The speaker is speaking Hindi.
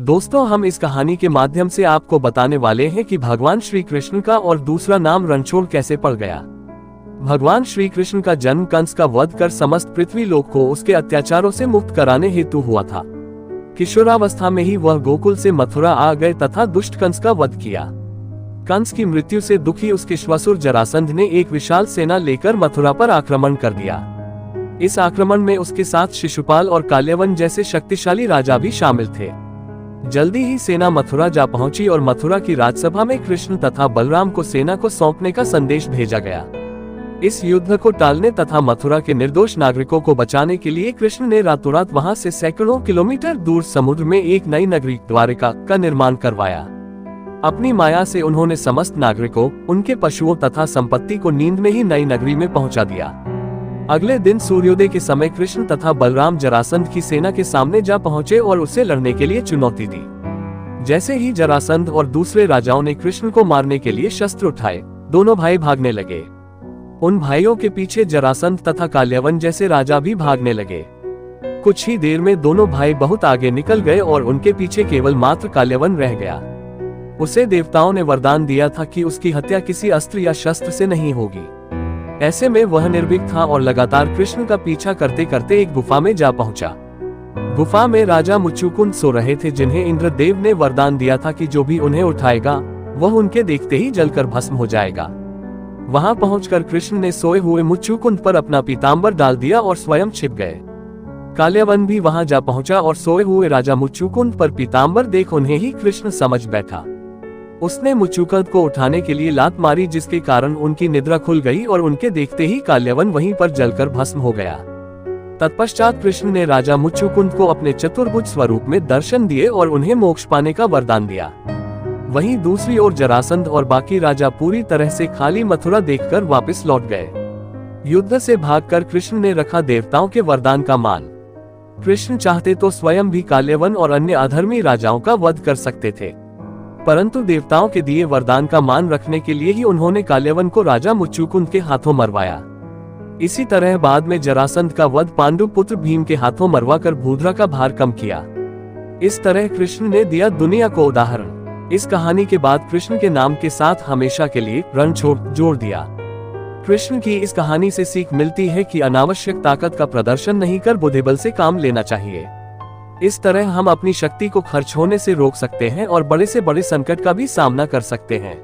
दोस्तों, हम इस कहानी के माध्यम से आपको बताने वाले हैं कि भगवान श्री कृष्ण का और दूसरा नाम रणछोड़ कैसे पड़ गया। भगवान श्री कृष्ण का जन्म कंस का वध कर समस्त पृथ्वी लोक को उसके अत्याचारों से मुक्त कराने हेतु हुआ था। किशोरावस्था में ही वह गोकुल से मथुरा आ गए तथा दुष्ट कंस का वध किया। कंस की मृत्यु से दुखी उसके श्वशुर जरासंध ने एक विशाल सेना लेकर मथुरा पर आक्रमण कर दिया। इस आक्रमण में उसके साथ शिशुपाल और काल्यवन जैसे शक्तिशाली राजा भी शामिल थे। जल्दी ही सेना मथुरा जा पहुंची और मथुरा की राजसभा में कृष्ण तथा बलराम को सेना को सौंपने का संदेश भेजा गया। इस युद्ध को टालने तथा मथुरा के निर्दोष नागरिकों को बचाने के लिए कृष्ण ने रातों रात वहां से सैकड़ों किलोमीटर दूर समुद्र में एक नई नगरी द्वारिका का निर्माण करवाया। अपनी माया से उन्होंने समस्त नागरिकों, उनके पशुओं तथा संपत्ति को नींद में ही नई नगरी में पहुंचा दिया। अगले दिन सूर्योदय के समय कृष्ण तथा बलराम जरासंध की सेना के सामने जा पहुंचे और उसे लड़ने के लिए चुनौती दी। जैसे ही जरासंध और दूसरे राजाओं ने कृष्ण को मारने के लिए शस्त्र उठाए, दोनों भाई भागने लगे। उन भाइयों के पीछे जरासंध तथा काल्यवन जैसे राजा भी भागने लगे। कुछ ही देर में दोनों भाई बहुत आगे निकल गए और उनके पीछे केवल मात्र काल्यवन रह गया। उसे देवताओं ने वरदान दिया था कि उसकी हत्या किसी अस्त्र या शस्त्र से नहीं होगी। ऐसे में वह निर्भीक था और लगातार कृष्ण का पीछा करते करते एक गुफा में जा पहुंचा। गुफा में राजा मुचुकुंद सो रहे थे, जिन्हें इंद्रदेव ने वरदान दिया था कि जो भी उन्हें उठाएगा वह उनके देखते ही जलकर भस्म हो जाएगा। वहां पहुंचकर कृष्ण ने सोए हुए मुचुकुंद पर अपना पीताम्बर डाल दिया और स्वयं छिप गए। काल्यवन भी वहां जा पहुंचा और सोए हुए राजा मुचुकुंद पर पीताम्बर देख उन्हें ही कृष्ण समझ बैठा। उसने मुचुकुंद को उठाने के लिए लात मारी, जिसके कारण उनकी निद्रा खुल गई और उनके देखते ही काल्यवन वहीं पर जलकर भस्म हो गया। तत्पश्चात कृष्ण ने राजा मुचुकुंद को अपने चतुर्भुज स्वरूप में दर्शन दिए और उन्हें मोक्ष पाने का वरदान दिया। वहीं दूसरी ओर जरासंध और बाकी राजा पूरी तरह से खाली मथुरा देखकर वापस लौट गए। युद्ध से भागकर कृष्ण ने रखा देवताओं के वरदान का मान। कृष्ण चाहते तो स्वयं भी काल्यवन और अन्य अधर्मी राजाओं का वध कर सकते थे, परंतु देवताओं के दिए वरदान का मान रखने के लिए ही उन्होंने काल्यवन को राजा मुचुकुंद के हाथों मरवाया। इसी तरह बाद में जरासंध का वध पांडु पुत्र भीम के हाथों मरवाकर भूधरा का भार कम किया। इस तरह कृष्ण ने दिया दुनिया को उदाहरण। इस कहानी के बाद कृष्ण के नाम के साथ हमेशा के लिए रणछोड़ जोड़ दिया। कृष्ण की इस कहानी से सीख मिलती है कि अनावश्यक ताकत का प्रदर्शन नहीं कर बुद्धिबल से काम लेना चाहिए। इस तरह हम अपनी शक्ति को खर्च होने से रोक सकते हैं और बड़े से बड़े संकट का भी सामना कर सकते हैं।